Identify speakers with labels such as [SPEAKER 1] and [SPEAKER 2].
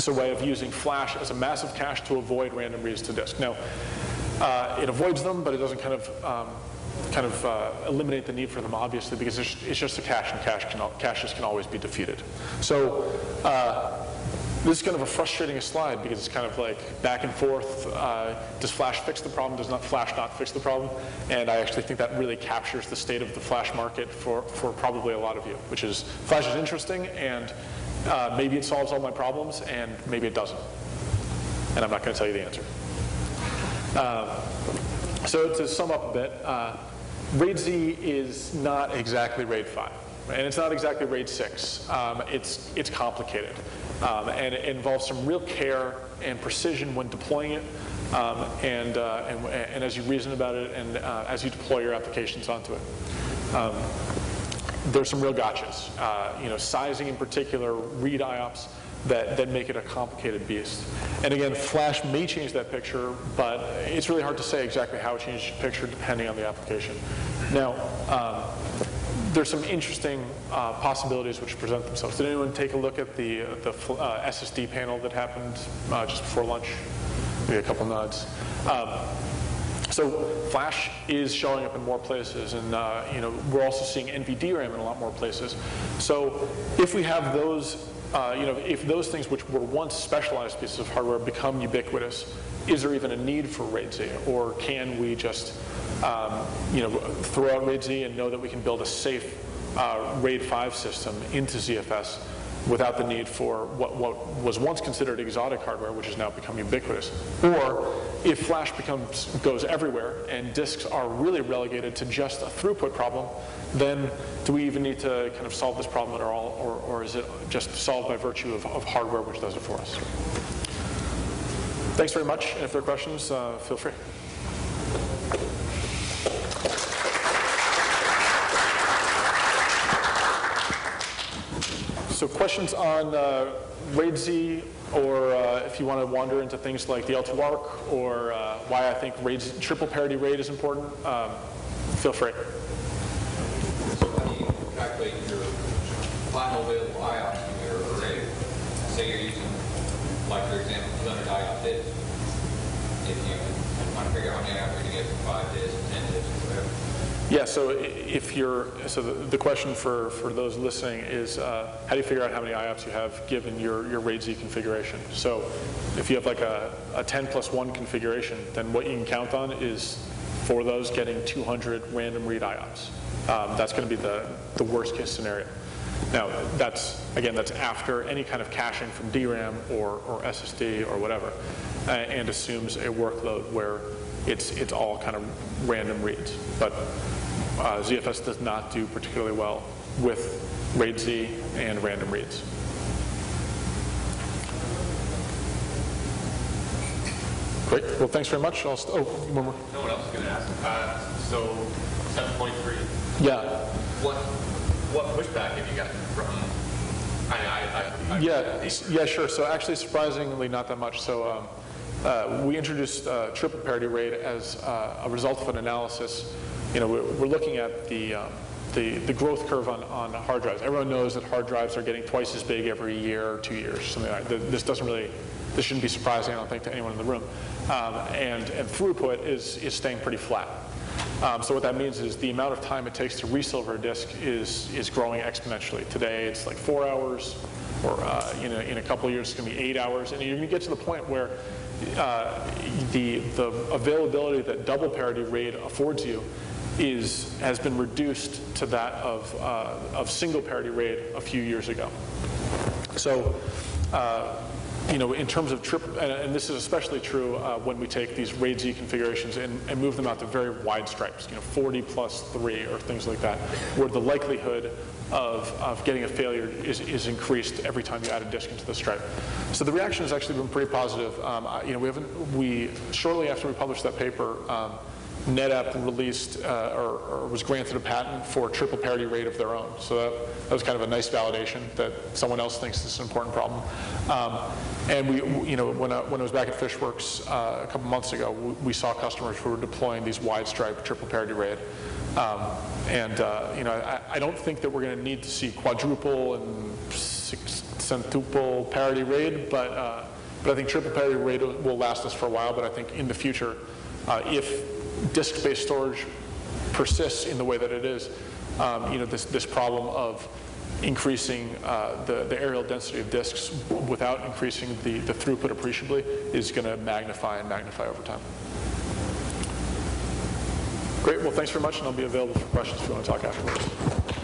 [SPEAKER 1] It's a way of using flash as a massive cache to avoid random reads to disk. Now, it avoids them, but it doesn't kind of eliminate the need for them, obviously, because it's just a cache, and caches can always be defeated. So this is kind of a frustrating slide because it's kind of like back and forth. Does flash fix the problem? Does flash not fix the problem? And I actually think that really captures the state of the flash market for probably a lot of you, which is flash is interesting, and maybe it solves all my problems, and maybe it doesn't. And I'm not going to tell you the answer. So to sum up a bit, RAIDz is not exactly RAID5, and it's not exactly RAID6. It's complicated, and it involves some real care and precision when deploying it, and as you reason about it, and as you deploy your applications onto it. There's some real gotchas. Sizing in particular, read IOPS, that make it a complicated beast. And again, flash may change that picture, but it's really hard to say exactly how it changes the picture depending on the application. Now, there's some interesting possibilities which present themselves. Did anyone take a look at the SSD panel that happened just before lunch? Maybe a couple nods. So flash is showing up in more places, and we're also seeing NVDRAM in a lot more places. So if we have those, if those things which were once specialized pieces of hardware become ubiquitous, is there even a need for RAIDz? Or can we just throw out RAIDz and know that we can build a safe RAID5 system into ZFS without the need for what was once considered exotic hardware, which has now become ubiquitous? Or if flash goes everywhere and disks are really relegated to just a throughput problem, then do we even need to kind of solve this problem at all, or is it just solved by virtue of hardware which does it for us? Thanks very much, and if there are questions, feel free. So questions on RAIDz, or if you want to wander into things like the L2ARC, or why I think triple parity RAID is important, feel free.
[SPEAKER 2] So how do you calculate your final available IOPS in your array? Say you're using, like for example, 200 IOPS disks. If you want to figure out how many IOPS you're going to get from 5 disks, 10 disks, or whatever.
[SPEAKER 1] Yeah, so the question for those listening is how do you figure out how many IOPS you have given your RAIDz configuration? So if you have like a 10+1 configuration, then what you can count on is for those getting 200 random read IOPS. That's going to be the worst case scenario. Now that's after any kind of caching from DRAM or SSD or whatever, and assumes a workload where it's all kind of random reads. But ZFS does not do particularly well with RAIDz and random reads. Great. Well, thanks very much. One more.
[SPEAKER 3] No one else is going to ask. So 7.3.
[SPEAKER 1] Yeah.
[SPEAKER 3] What pushback have you gotten from?
[SPEAKER 1] Yeah, sure. So actually, surprisingly, not that much. So we introduced triple parity RAID as a result of an analysis. We're looking at the growth curve on hard drives. Everyone knows that hard drives are getting twice as big every year or 2 years, something like that. This shouldn't be surprising, I don't think, to anyone in the room. And throughput is staying pretty flat. So what that means is the amount of time it takes to resilver a disk is growing exponentially. Today it's like 4 hours, or in a couple of years it's going to be 8 hours, and you're going to get to the point where the availability that double parity RAID affords you has been reduced to that of single parity RAID a few years ago. So in terms of triple, and this is especially true when we take these RAIDz configurations and move them out to very wide stripes, 40+3 or things like that, where the likelihood of getting a failure is increased every time you add a disk into the stripe. So the reaction has actually been pretty positive. Shortly after we published that paper, NetApp released or was granted a patent for triple parity RAID of their own. So that was kind of a nice validation that someone else thinks this is an important problem. And when I was back at Fishworks a couple months ago, we saw customers who were deploying these wide stripe triple parity RAID. I don't think that we're going to need to see quadruple and centuple parity RAID, but I think triple parity RAID will last us for a while. But I think in the future, if disk-based storage persists in the way that it is, this problem of increasing the areal density of disks without increasing the throughput appreciably is going to magnify and magnify over time. Great. Well, thanks very much, and I'll be available for questions if you want to talk afterwards.